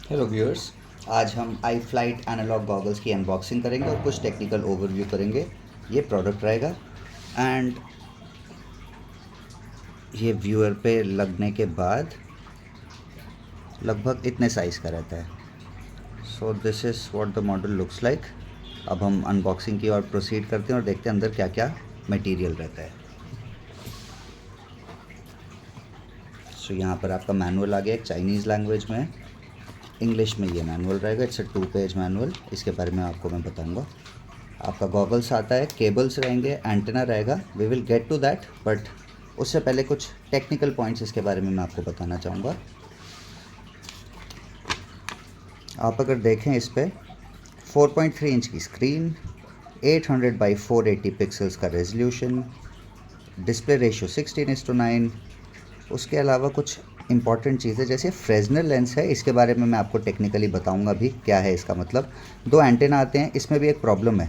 Hello viewers. आज हम आई flight analogue goggles की अनबॉक्सिंग करेंगे और कुछ टेक्निकल ओवरव्यू करेंगे। ये प्रोडक्ट रहेगा एंड ये व्यूअर पे लगने के बाद लगभग इतने साइज़ का रहता है। So this is what the model looks like. अब हम अनबॉक्सिंग की ओर प्रोसीड करते हैं और देखते हैं अंदर क्या क्या मटेरियल रहता है। सो यहाँ पर आपका मैनुअल आ गया, एक चाइनीज़ लैंग्वेज में है, इंग्लिश में ये मैनुअल रहेगा। इट्स अ 2 पेज मैनुअल, इसके बारे में आपको मैं बताऊंगा। आपका गॉगल्स आता है, केबल्स रहेंगे, एंटेना रहेगा। We will get to that, but उससे पहले कुछ टेक्निकल पॉइंट्स इसके बारे में मैं आपको बताना चाहूँगा। आप अगर देखें इस पर 4.3 इंच की स्क्रीन, 800 बाई 480 पिक्सल्स का रेजोल्यूशन, डिस्प्ले रेशियो 16:9। उसके अलावा कुछ इंपॉर्टेंट चीज़ें जैसे फ्रेजनल लेंस है, इसके बारे में मैं आपको टेक्निकली बताऊंगा भी क्या है इसका मतलब। 2 एंटेना आते हैं, इसमें भी एक प्रॉब्लम है।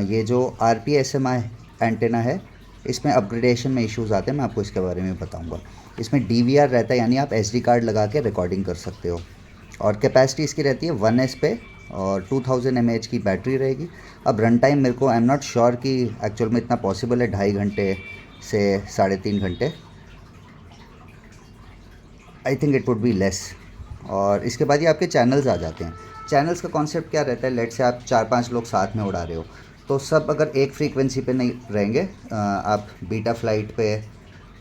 ये जो RPSMI एंटेना है, इसमें अपग्रेडेशन में इश्यूज़ आते हैं, मैं आपको इसके बारे में बताऊंगा। इसमें DVR रहता है, यानी आप SD कार्ड लगा के रिकॉर्डिंग कर सकते हो। और कैपेसिटी इसकी रहती है 1S पे, और 2000 mAh की बैटरी रहेगी। अब रन टाइम मेरे को आई एम नॉट श्योर कि एक्चुअल में इतना पॉसिबल है, 2.5 घंटे से 3.5 घंटे। I think it would be less. और इसके बाद ये आपके चैनल्स आ जाते हैं। चैनल्स का कॉन्सेप्ट क्या रहता है, लेट से आप 4-5 लोग साथ में उड़ा रहे हो, तो सब अगर एक फ्रीक्वेंसी पे नहीं रहेंगे। आप बीटा फ्लाइट पे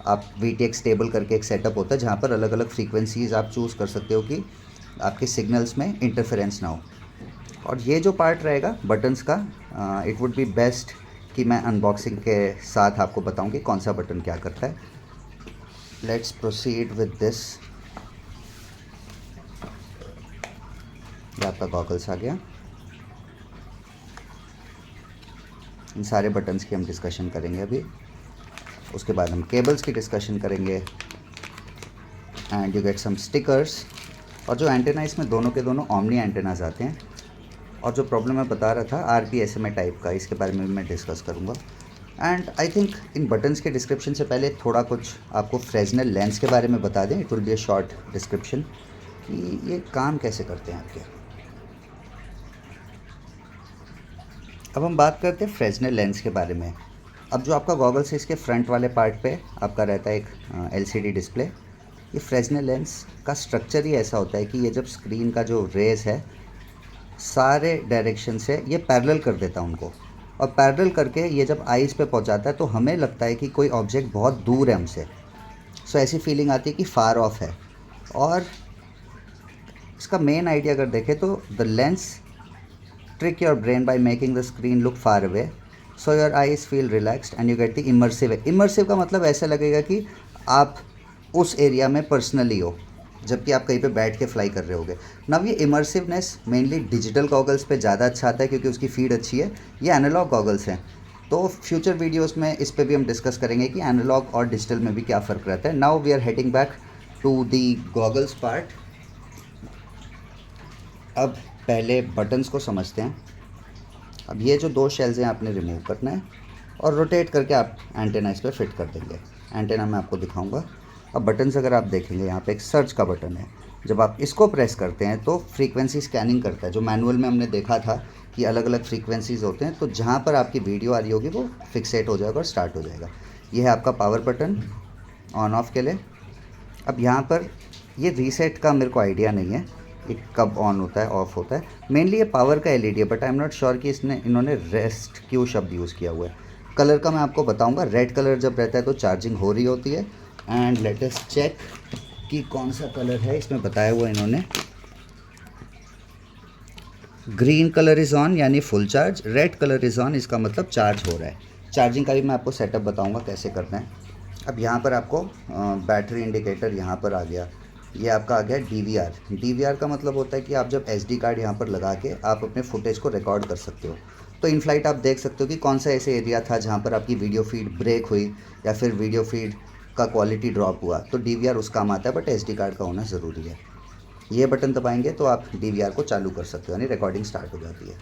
आप VTX टेबल करके एक सेटअप होता है जहाँ पर अलग अलग फ्रीक्वेंसीज आप चूज़ कर सकते हो कि आपके सिग्नल्स में इंटरफेरेंस ना हो। और ये जो पार्ट रहेगा बटन्स का, इट वुड बी बेस्ट कि मैं अनबॉक्सिंग के साथ आपको बताऊं कि कौन सा बटन क्या करता है। Let's proceed with this. ये आपका गॉगल्स आ गया। इन सारे बटन्स की हम डिस्कशन करेंगे अभी। उसके बाद हम केबल्स की डिस्कशन करेंगे and you get some stickers. और जो एंटेना, इसमें दोनों के दोनों ओमनी एंटेनाज आते हैं। और जो प्रॉब्लम मैं बता रहा था RPSMA टाइप का, इसके बारे में भी मैं डिस्कस करूँगा। And I think in buttons के डिस्क्रिप्शन से पहले थोड़ा कुछ आपको फ्रेजनल लेंस के बारे में बता दें। It will be a short description कि ये काम कैसे करते हैं आपके। अब हम बात करते हैं फ्रेजनल लेंस के बारे में। अब जो आपका गॉगल्स है, इसके फ्रंट वाले पार्ट पे आपका रहता है एक LCD डिस्प्ले। ये फ्रेजनल लेंस का स्ट्रक्चर ही ऐसा होता है कि ये जब स्क्रीन का जो रेज है, सारे डायरेक्शन से ये पैरेलल कर देता है उनको। और पैरेलल करके ये जब आइज़ पे पहुंचाता है तो हमें लगता है कि कोई ऑब्जेक्ट बहुत दूर है हमसे। सो ऐसी फीलिंग आती है कि फार ऑफ है। और इसका मेन आइडिया अगर देखें तो the lens trick your brain by making the screen look far away, so your eyes feel relaxed and you get the immersive का मतलब ऐसा लगेगा कि आप उस एरिया में पर्सनली हो, जबकि आप कहीं पे बैठ के फ्लाई कर रहे होगे। नव ये इमर्सिवनेस मेनली डिजिटल गॉगल्स पे ज़्यादा अच्छा आता है क्योंकि उसकी फीड अच्छी है। ये एनालॉग गॉगल्स हैं, तो फ्यूचर वीडियोस में इस पे भी हम डिस्कस करेंगे कि एनालॉग और डिजिटल में भी क्या फ़र्क रहता है। Now we are heading back to the goggles part. अब पहले बटन्स को समझते हैं। अब ये जो 2 शेल्स हैं आपने रिमूव करना है और रोटेट करके आप एंटेना इस पर फिट कर देंगे। एंटेना मैं आपको दिखाऊंगा। अब बटन्स अगर आप देखेंगे, यहाँ पे एक सर्च का बटन है। जब आप इसको प्रेस करते हैं तो फ्रीक्वेंसी स्कैनिंग करता है। जो मैनुअल में हमने देखा था कि अलग अलग फ्रीक्वेंसीज होते हैं, तो जहाँ पर आपकी वीडियो आ रही होगी वो फिक्सेट हो जाएगा और स्टार्ट हो जाएगा। ये है आपका पावर बटन ऑन ऑफ के लिए। अब यहाँ पर ये रीसेट का मेरे को आइडिया नहीं है, ये कब ऑन होता है ऑफ होता है। मेनली ये पावर का LED है, but I am not sure कि इन्होंने रेस्ट क्यों शब्द यूज़ किया हुआ है। कलर का मैं आपको बताऊंगा। रेड कलर जब रहता है तो चार्जिंग हो रही होती है। एंड लेट अस चेक कि कौन सा कलर है इसमें बताया हुआ इन्होंने। ग्रीन कलर इज़ ऑन यानी full charge, red colour is on, इसका मतलब चार्ज हो रहा है। चार्जिंग का भी मैं आपको सेटअप बताऊंगा कैसे करना है। अब यहाँ पर आपको बैटरी इंडिकेटर यहाँ पर आ गया। ये आपका आ गया DVR का मतलब होता है कि आप जब SD कार्ड यहाँ पर लगा के आप अपने फुटेज को रिकॉर्ड कर सकते हो। तो इन फ्लाइट आप देख सकते हो कि कौन सा ऐसे एरिया था जहाँ पर आपकी वीडियो फीड ब्रेक हुई या फिर वीडियो फीड का क्वालिटी ड्रॉप हुआ, तो DVR उस काम आता है, बट SD कार्ड का होना ज़रूरी है। ये बटन दबाएंगे तो आप DVR को चालू कर सकते हो, यानी रिकॉर्डिंग स्टार्ट हो जाती है।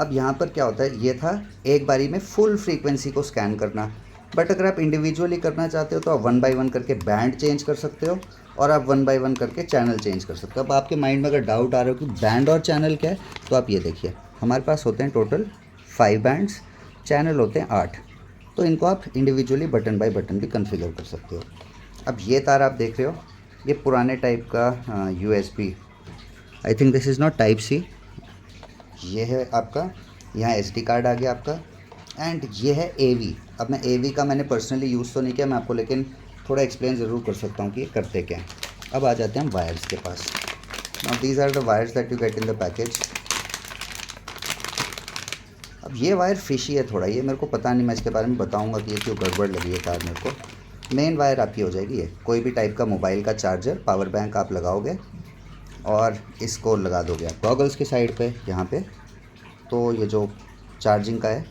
अब यहाँ पर क्या होता है, ये था एक बारी में फुल फ्रीक्वेंसी को स्कैन करना। बट अगर आप इंडिविजुअली करना चाहते हो तो आप 1 बाय 1 करके बैंड चेंज कर सकते हो और आप वन बाय वन करके चैनल चेंज कर सकते हो। अब आपके माइंड में अगर डाउट आ रहा हो कि बैंड और चैनल क्या है, तो आप ये देखिए, हमारे पास होते हैं टोटल 5 बैंड्स, चैनल होते हैं 8। तो इनको आप इंडिविजुअली बटन बाय बटन भी कन्फिगर कर सकते हो। अब ये तार आप देख रहे हो, ये पुराने टाइप का USB, I think this is not type C, ये है आपका, यहाँ SD कार्ड आ गया आपका, एंड ये है AV। अब मैं AV का मैंने पर्सनली यूज़ तो नहीं किया मैं आपको, लेकिन थोड़ा एक्सप्लेन ज़रूर कर सकता हूँ कि ये करते क्या हैं। अब आ जाते हैं हम वायर्स के पास। Now these are the wires that you get in the package. अब ये वायर फिशी है थोड़ा, ये मेरे को पता नहीं, मैं इसके बारे में बताऊँगा कि ये क्यों गड़बड़ लगी है कार मेरे को। मेन वायर आपकी हो जाएगी ये, कोई भी टाइप का मोबाइल का चार्जर, पावर बैंक आप लगाओगे और इसको लगा दोगे आप गॉगल्स की साइड पे यहाँ पे, तो ये जो चार्जिंग का है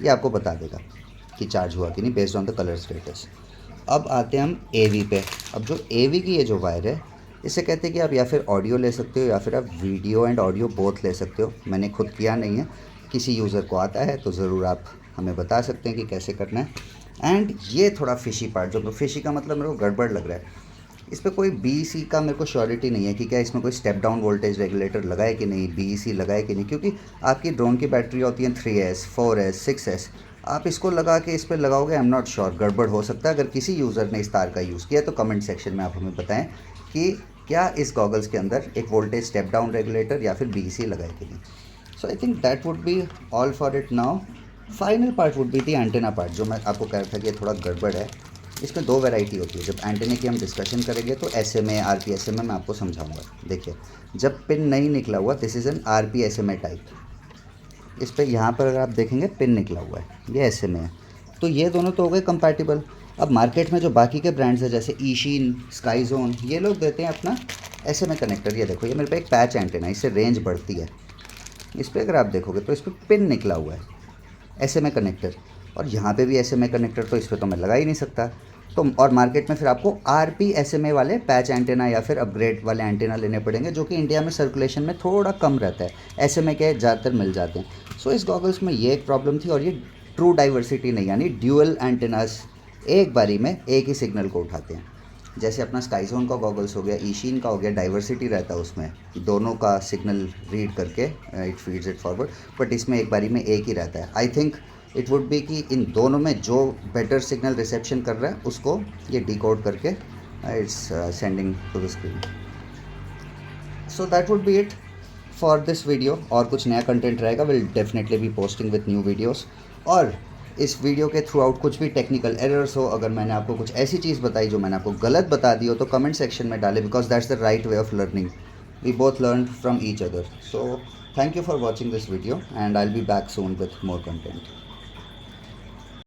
ये आपको बता देगा कि चार्ज हुआ कि नहीं based on the colour status. अब आते हैं हम AV पे। अब जो AV की ये जो वायर है, इसे कहते हैं कि आप या फिर ऑडियो ले सकते हो या फिर आप वीडियो एंड ऑडियो बोथ ले सकते हो। मैंने खुद किया नहीं है, किसी यूज़र को आता है तो ज़रूर आप हमें बता सकते हैं कि कैसे करना है। एंड ये थोड़ा फिशी पार्ट, जो फिशी का मतलब मेरे को गड़बड़ लग रहा है, इस पर कोई BEC का मेरे को श्योरिटी नहीं है कि क्या इसमें कोई स्टेप डाउन वोल्टेज रेगुलेटर लगा है कि नहीं, BEC लगा है कि नहीं, क्योंकि आपकी ड्रोन की बैटरी होती है 3S 4S 6S, आप इसको लगा के इस पर लगाओगे, आई एम नॉट श्योर, गड़बड़ हो सकता है। अगर किसी यूज़र ने इस तार का यूज़ किया तो कमेंट सेक्शन में आप हमें बताएं कि क्या इस गॉगल्स के अंदर एक वोल्टेज स्टेप डाउन रेगुलेटर या फिर BEC लगा है कि नहीं। So I think that would be all for it now. Final part would be the antenna part, जो मैं आपको कह रहा था कि थोड़ा गड़बड़ है। इसमें 2 वैरायटी होती है। जब एंटेने की हम डिस्कशन करेंगे तो SMA RPSMA मैं आपको समझाऊंगा। देखिए, जब पिन नहीं निकला हुआ, this is an RPSMA type. इस पर यहाँ पर अगर आप देखेंगे पिन निकला हुआ है, ये SMA है। तो ये दोनों तो हो गए कंपैटिबल। अब मार्केट में जो बाकी के ब्रांड्स हैं जैसे ईशीन, स्काईजोन, ये लोग देते हैं अपना SMA कनेक्टर। ये देखो, ये मेरे पे एक पैच एंटेना, इससे रेंज बढ़ती है। इस पर अगर आप देखोगे तो इस पर पिन निकला हुआ है SMA कनेक्टर, और यहाँ पे भी SMA कनेक्टर, तो इस पर तो मैं लगा ही नहीं सकता। तो और मार्केट में फिर आपको RPSMA वाले पैच एंटेना या फिर अपग्रेड वाले एंटेना लेने पड़ेंगे, जो कि इंडिया में सर्कुलेशन में थोड़ा कम रहता है। SMA के ज़्यादातर मिल जाते हैं। सो इस गॉगल्स में ये एक प्रॉब्लम थी, और ये ट्रू डाइवर्सिटी नहीं, यानी ड्यूअल एंटेनास एक बारी में एक ही सिग्नल को उठाते हैं। जैसे अपना स्काईजोन का गॉगल्स हो गया, ईशीन का हो गया, डाइवर्सिटी रहता है उसमें, दोनों का सिग्नल रीड करके it feeds it forward, but इसमें एक बारी में एक ही रहता है। I think it would be कि इन दोनों में जो बेटर सिग्नल रिसेप्शन कर रहा है उसको ये डिकोड करके it's sending to the screen. So that would be it for this video. और कुछ नया कंटेंट रहेगा, will definitely be posting with new videos. और इस वीडियो के थ्रू आउट कुछ भी टेक्निकल एरर्स हो, अगर मैंने आपको कुछ ऐसी चीज़ बताई जो मैंने आपको गलत बता दी हो, तो कमेंट सेक्शन में डालें, because that's the right way of learning. We both learn from each other. So thank you for watching this video, and I'll be back soon with more content.